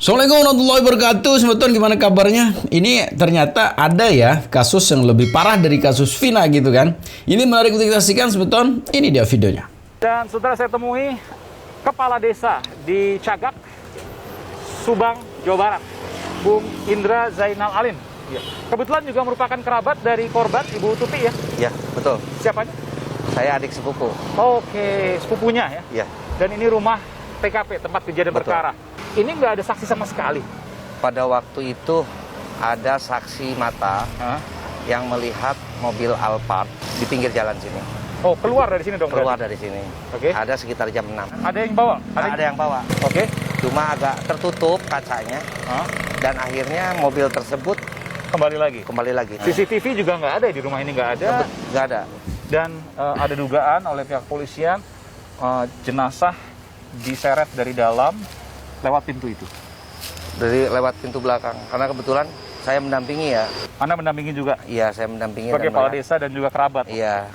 Assalamualaikum warahmatullahi wabarakatuh. Sebetulnya gimana kabarnya? Ini ternyata ada ya kasus yang lebih parah dari kasus Vina gitu kan. Ini menarik untuk kita saksikan sebetulnya. Ini dia videonya. Dan saudara, saya temui kepala desa di Cagak, Subang, Jawa Barat, Bung Indra Zainal Alim. Ya. Kebetulan juga merupakan kerabat dari korban, Ibu Tuti ya? Ya, betul. Siapanya? Saya adik sepupu. Oke, sepupunya ya? Ya. Dan ini rumah TKP, tempat kejadian Betul. perkara. Ini nggak ada saksi sama sekali? Pada waktu itu ada saksi mata yang melihat mobil Alphard di pinggir jalan sini. Oh, keluar dari sini dong? Keluar berarti? dari sini. Oke. Ada sekitar jam 6. Ada yang bawa? Ada yang bawa. Oke. Cuma agak tertutup kacanya. Dan akhirnya mobil tersebut Kembali lagi? kembali lagi. CCTV juga nggak ada di rumah ini, nggak ada. Nggak ada. Dan ada dugaan oleh pihak polisian jenazah diseret dari dalam lewat pintu itu. Dari lewat pintu belakang. Karena kebetulan saya mendampingi ya. Anda mendampingi juga Iya, saya mendampingi. sebagai dan kepala melihat. desa dan juga kerabat. Iya.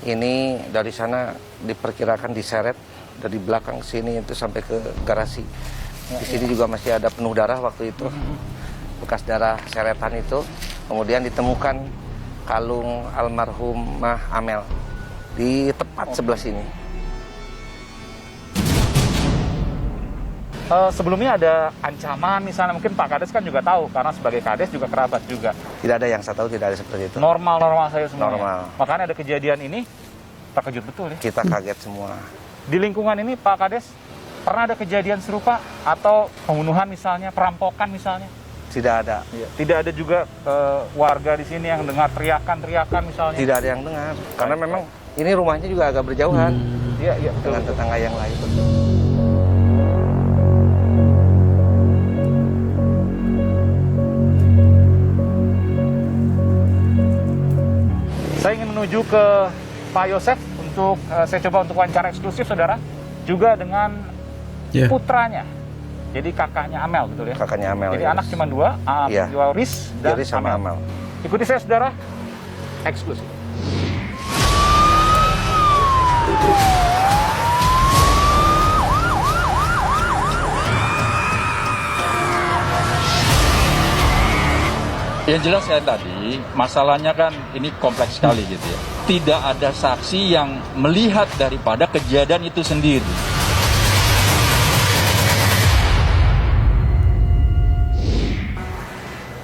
Ini dari sana diperkirakan diseret dari belakang sini itu sampai ke garasi. Di sini juga masih ada penuh darah waktu itu. Bekas darah seretan itu. Kemudian ditemukan kalung almarhumah Amel di tepat sebelah sini. Sebelumnya ada ancaman misalnya, mungkin Pak Kades kan juga tahu karena sebagai Kades juga kerabat juga. Tidak ada yang saya tahu, tidak ada seperti itu. Normal saya semuanya. Normal. Makanya ada kejadian ini terkejut betul ya. Kita kaget semua. Di lingkungan ini Pak Kades pernah ada kejadian serupa atau pembunuhan misalnya, perampokan misalnya? Tidak ada. Tidak ada juga warga di sini yang dengar teriakan-teriakan misalnya? Tidak ada yang dengar. Karena memang ini rumahnya juga agak berjauhan Iya, betul. dengan tetangga yang lain. Saya ingin menuju ke Pak Yosef untuk saya coba untuk wawancara eksklusif, saudara, juga dengan putranya. Jadi kakaknya Amel, betul ya? Kakaknya Amel. Jadi ya. anak cuma dua, Iya. Riz dan Jadi sama Amel. Ikuti saya, saudara, eksklusif. Yang jelas saya tadi, masalahnya kan ini kompleks sekali gitu ya. Tidak ada saksi yang melihat daripada kejadian itu sendiri.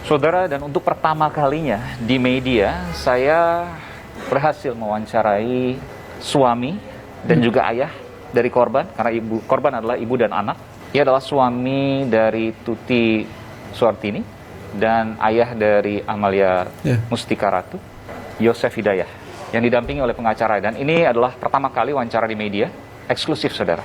Saudara, dan untuk pertama kalinya di media, saya berhasil mewawancarai suami dan juga ayah dari korban, karena korban adalah ibu dan anak. Ia adalah suami dari Tuti Suartini dan ayah dari Amalia Mustika Ratu, Yosef Hidayah, yang didampingi oleh pengacara. Dan ini adalah pertama kali wawancara di media, eksklusif, saudara.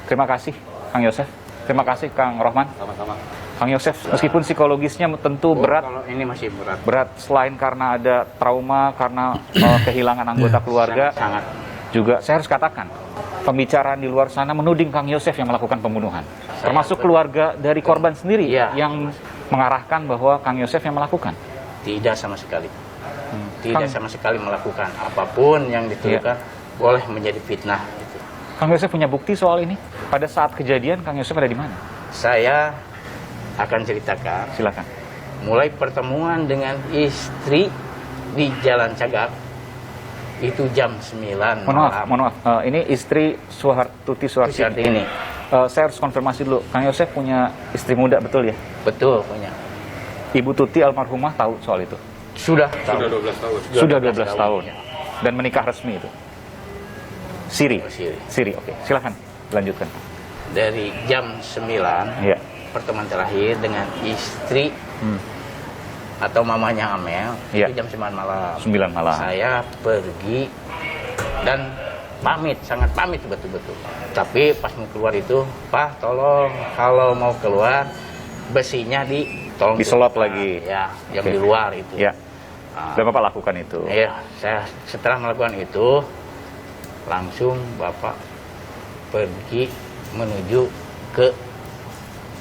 Terima kasih, Kang Yosef. Terima kasih, Kang Rohman. Sama-sama. Kang Yosef, meskipun psikologisnya tentu berat. Kalau ini masih berat. Berat selain karena ada trauma, karena kehilangan anggota keluarga. Sangat. Juga saya harus katakan, pembicaraan di luar sana menuding Kang Yosef yang melakukan pembunuhan. Termasuk keluarga dari korban sendiri yang mengarahkan bahwa Kang Yosef yang melakukan. Tidak sama sekali. Tidak sama sekali melakukan apapun yang dituduhkan boleh menjadi fitnah. Gitu. Kang Yosef punya bukti soal ini? Pada saat kejadian, Kang Yosef ada di mana? Saya akan ceritakan. Silakan. Mulai pertemuan dengan istri di Jalan Cagak itu jam 9 malam. Mohon maaf. Ini istri Tuti Suartini. Ini. Saya harus konfirmasi dulu. Kang Yosef punya istri muda, betul ya? Betul punya. Ibu Tuti almarhumah tahu soal itu? Sudah 12 tahun. Sudah 12 tahun. Dan menikah resmi itu? Siri? Siri, oke. Silakan, lanjutkan. Dari jam 9 Iya. pertemuan terakhir dengan istri atau mamanya Amel itu jam 9 malam. 9 malam. Saya pergi dan sangat pamit betul-betul. Tapi pas mau keluar itu, Pak tolong kalau mau keluar besinya tolong diselot dibuka. lagi. Ya, yang di luar itu. Ya. Dan Bapak lakukan itu. Iya, saya setelah melakukan itu langsung Bapak pergi menuju ke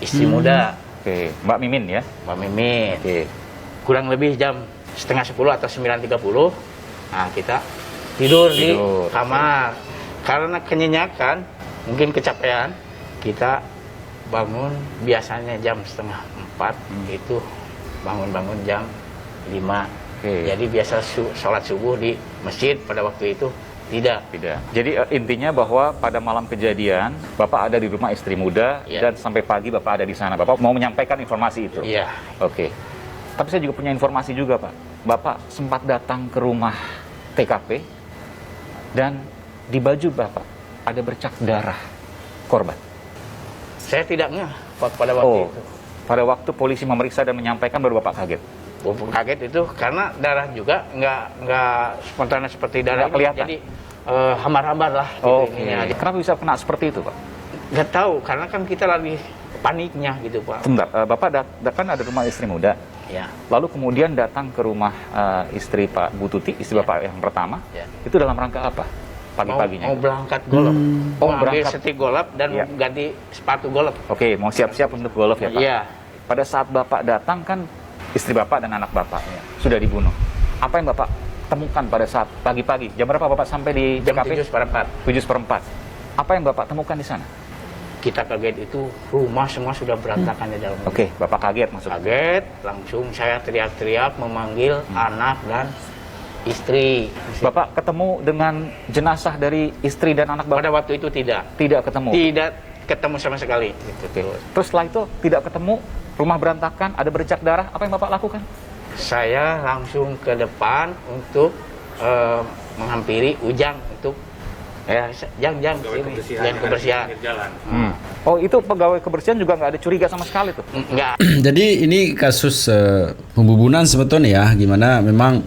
istri muda. Oke, Mbak Mimin ya. Mbak Mimin. Oke. Kurang lebih jam setengah 10 atau 9.30. Nah, kita tidur di kamar. Karena kenyenyakan, mungkin kecapean, kita bangun biasanya jam 3:30, itu bangun jam 5. Jadi biasa sholat subuh di masjid pada waktu itu tidak. Jadi intinya bahwa pada malam kejadian Bapak ada di rumah istri muda dan sampai pagi Bapak ada di sana. Bapak mau menyampaikan informasi itu. Iya. Oke. Tapi saya juga punya informasi juga, Pak. Bapak sempat datang ke rumah TKP dan di baju Bapak ada bercak darah korban. Saya tidak ngeh pada waktu itu. Pada waktu polisi memeriksa dan menyampaikan baru Bapak kaget. Kaget itu karena darah juga nggak spontan seperti darah Nggak kelihatan. Jadi hambar-hambar lah. Ininya aja. Kenapa bisa kena seperti itu, Pak? Nggak tahu karena kan kita lagi paniknya gitu, Pak. Sebentar, Bapak kan ada rumah istri muda. Ya. Lalu kemudian datang ke rumah istri Pak Bu Tuti, istri Bapak yang pertama. Ya. Itu dalam rangka apa? Pagi-paginya. Mau berangkat golf. Mau ambil berangkat. setik golf dan ganti sepatu golf. Oke, mau siap-siap untuk golf ya, Pak? Iya. Pada saat Bapak datang kan istri Bapak dan anak Bapak sudah dibunuh. Apa yang Bapak temukan pada saat pagi-pagi? Jam berapa Bapak sampai di Jam TKP? 7:04. 7:04. Apa yang Bapak temukan di sana? Kita kaget itu rumah semua sudah berantakan di dalam. Oke, Bapak kaget maksudnya. Kaget, langsung saya teriak-teriak memanggil anak dan istri. Bapak ketemu dengan jenazah dari istri dan anak Bapak? Pada waktu itu tidak. Tidak ketemu? Tidak ketemu sama sekali. Terus setelah itu tidak ketemu, rumah berantakan, ada bercak darah, apa yang Bapak lakukan? Saya langsung ke depan untuk menghampiri Ujang untuk Jang kebersihan. Oh, itu pegawai kebersihan juga nggak ada curiga sama sekali tuh? Enggak. Jadi ini kasus pembunuhan sebetulnya ya, gimana memang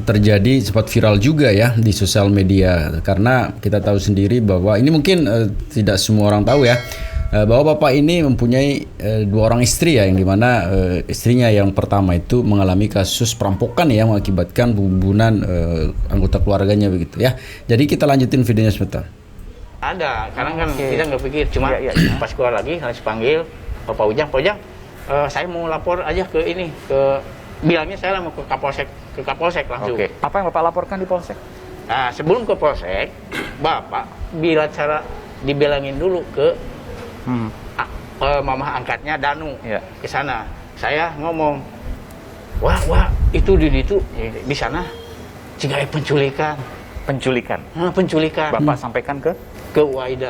terjadi sempat viral juga ya di sosial media, karena kita tahu sendiri bahwa ini mungkin tidak semua orang tahu ya, bahwa bapak ini mempunyai 2 orang istri ya, yang dimana istrinya yang pertama itu mengalami kasus perampokan ya, mengakibatkan pembunuhan anggota keluarganya begitu ya. Jadi kita lanjutin videonya sebentar. Ada, karena kan kita nggak pikir, cuma pas keluar lagi harus panggil Bapak Ujang, Pak Ujang, saya mau lapor aja ke ini, bilangnya saya mau ke Kapolsek langsung. Oke. Apa yang Bapak laporkan di Polsek? Nah, sebelum ke Polsek, Bapak bila cara dibilangin dulu ke mama angkatnya Danu ke sana. Saya ngomong, wah itu di sana jika penculikan. Penculikan. Penculikan. Bapak sampaikan ke Waida.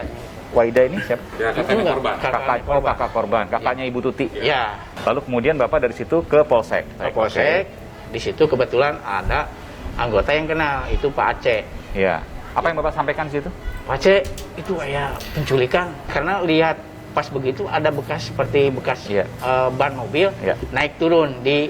Waida ini siapa? Ya, kakaknya korban. Kakak korban, kakaknya Ibu Tuti. Ya. Lalu kemudian Bapak dari situ ke Polsek. Ke Polsek. Di situ kebetulan ada anggota yang kenal, itu Pak Aceh. Iya. Apa yang Bapak sampaikan di situ? Pak Aceh, itu kayak penculikan. Karena lihat pas begitu ada bekas seperti bekas ban mobil naik turun di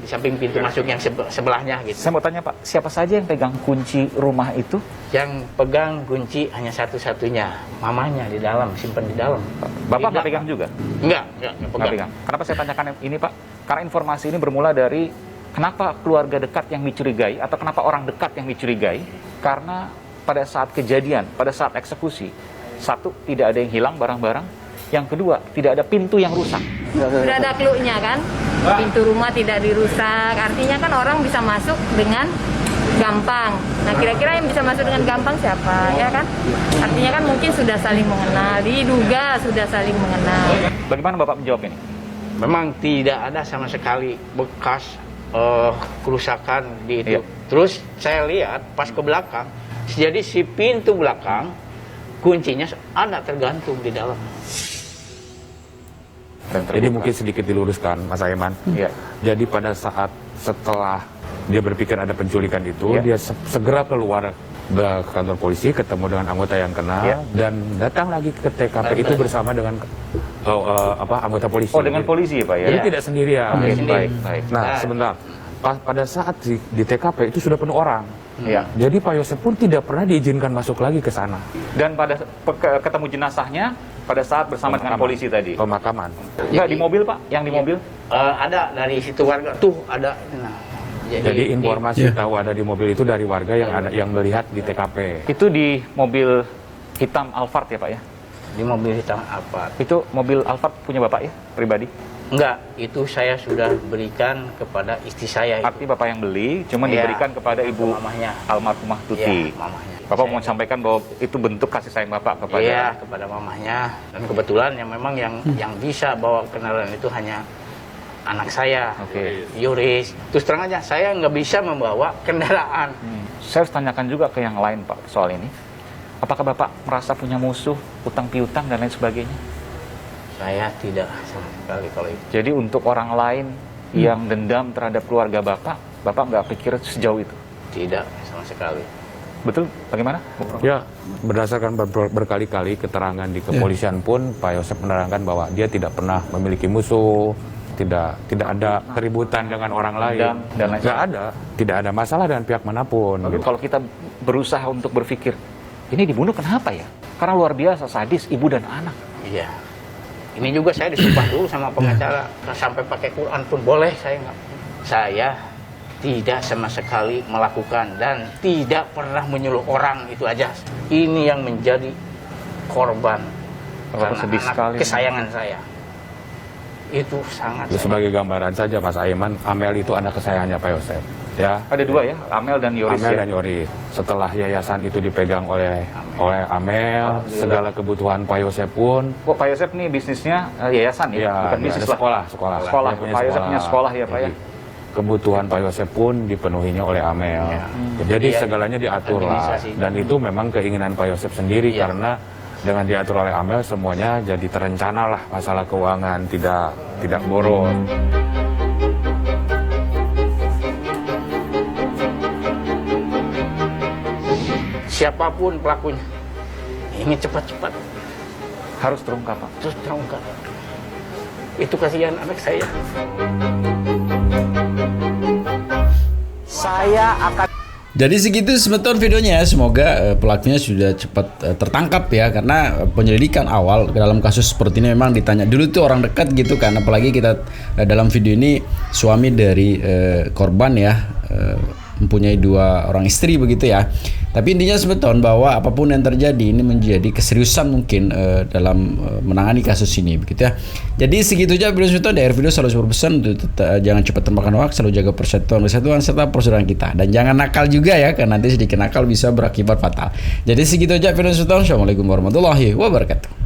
samping pintu masuk yang sebelahnya gitu. Saya mau tanya Pak, siapa saja yang pegang kunci rumah itu? Yang pegang kunci hanya satu-satunya, mamanya di dalam, simpan di dalam. Bapak nggak pegang juga? Enggak pegang. Kenapa saya tanyakan ini Pak? Karena informasi ini bermula dari kenapa keluarga dekat yang dicurigai atau kenapa orang dekat yang dicurigai? Karena pada saat kejadian, pada saat eksekusi, satu, tidak ada yang hilang barang-barang. Yang kedua, tidak ada pintu yang rusak. Sudah ada clue-nya kan, pintu rumah tidak dirusak, artinya kan orang bisa masuk dengan gampang. Nah, kira-kira yang bisa masuk dengan gampang siapa, ya kan? Artinya kan mungkin sudah saling mengenal, diduga sudah saling mengenal. Bagaimana Bapak menjawab ini? Memang tidak ada sama sekali bekas kerusakan di itu. Terus saya lihat pas ke belakang, jadi si pintu belakang kuncinya ada tergantung di dalam. Jadi mungkin sedikit diluruskan, Mas Aiman. Jadi pada saat setelah dia berpikir ada penculikan itu, dia segera keluar ke kantor polisi, ketemu dengan anggota yang kenal, dan datang lagi ke TKP itu bersama dengan anggota polisi. Oh, dengan polisi Pak ya? Jadi tidak sendirian. Baik. Nah, sebentar. Pada saat di TKP itu sudah penuh orang. Jadi Pak Yosep pun tidak pernah diizinkan masuk lagi ke sana. Dan pada ketemu jenazahnya pada saat bersama dengan polisi tadi. Pemakaman. Enggak di mobil Pak? Yang di mobil? Ada dari situ warga tuh ada. Nah, jadi informasi tahu ada di mobil itu dari warga yang melihat di TKP. Itu di mobil hitam Alphard ya Pak ya? Di mobil hitam Alphard. Itu mobil Alphard punya Bapak ya pribadi? Enggak, itu saya sudah berikan kepada istri saya. Arti Bapak yang beli, cuma diberikan kepada ibu mamahnya. almarhumah Tuti. Mamahnya. Bapak mau sampaikan bahwa itu bentuk kasih sayang Bapak kepada... Iya, kepada mamahnya. Dan kebetulan yang memang yang bisa bawa kendaraan itu hanya anak saya, Yuris. Terus terang aja, saya nggak bisa membawa kendaraan. Saya harus tanyakan juga ke yang lain, Pak, soal ini. Apakah Bapak merasa punya musuh, utang piutang, dan lain sebagainya? Saya tidak sama sekali kalau itu. Jadi untuk orang lain yang dendam terhadap keluarga Bapak nggak pikir sejauh itu? Tidak, sama sekali. Betul? Bagaimana? Ya, berdasarkan berkali-kali keterangan di kepolisian pun Pak Yosep menerangkan bahwa dia tidak pernah memiliki musuh, tidak ada keributan dengan orang lain. Dan lain nggak ada, tidak ada masalah dengan pihak manapun. Gitu. Kalau kita berusaha untuk berpikir, ini dibunuh kenapa ya? Karena luar biasa sadis ibu dan anak. Iya. Ini juga saya disumpah dulu sama pengacara, sampai pakai Quran pun boleh, saya nggak. Saya tidak sama sekali melakukan dan tidak pernah menyuruh orang, itu aja. Ini yang menjadi korban karena sedih anak sekali. Kesayangan saya. Itu sangat. Sebagai gambaran saja Mas Aiman, Amel itu anak kesayangannya Pak Yosep. Ya. Ada dua ya, Amel dan Yoris. Amel ya? dan Yoris. Setelah yayasan itu dipegang oleh Amel, segala kebutuhan Pak Yosep pun. Pak Yosep nih bisnisnya yayasan ya, bukan bisnis lah. Sekolah. Pak Yosep punya sekolah ya Pak ya. Kebutuhan Pak Yosep pun dipenuhinya oleh Amel. Jadi segalanya diatur lah. Dan itu memang keinginan Pak Yosep sendiri karena dengan diatur oleh Amel semuanya jadi terencana lah, masalah keuangan tidak boros. Siapapun pelakunya, ingin cepat-cepat Harus terungkap Pak. terus terungkap. Itu kasihan anak saya. Saya akan. Jadi segitu semeton videonya. Semoga pelakunya sudah cepat tertangkap ya, karena penyelidikan awal dalam kasus seperti ini memang ditanya dulu tuh orang dekat gitu kan, apalagi kita dalam video ini suami dari korban ya, mempunyai 2 orang istri begitu ya. Tapi intinya semeton bahwa apapun yang terjadi ini menjadi keseriusan mungkin dalam menangani kasus ini begitu ya. Jadi segitu aja video semeton. Dari video selalu berpesan untuk jangan cepat termakan hoax, selalu jaga persatuan kesatuan serta persaudaraan kita, dan jangan nakal juga ya, karena nanti sedikit nakal bisa berakibat fatal. Jadi segitu aja video semeton. Assalamualaikum warahmatullahi wabarakatuh.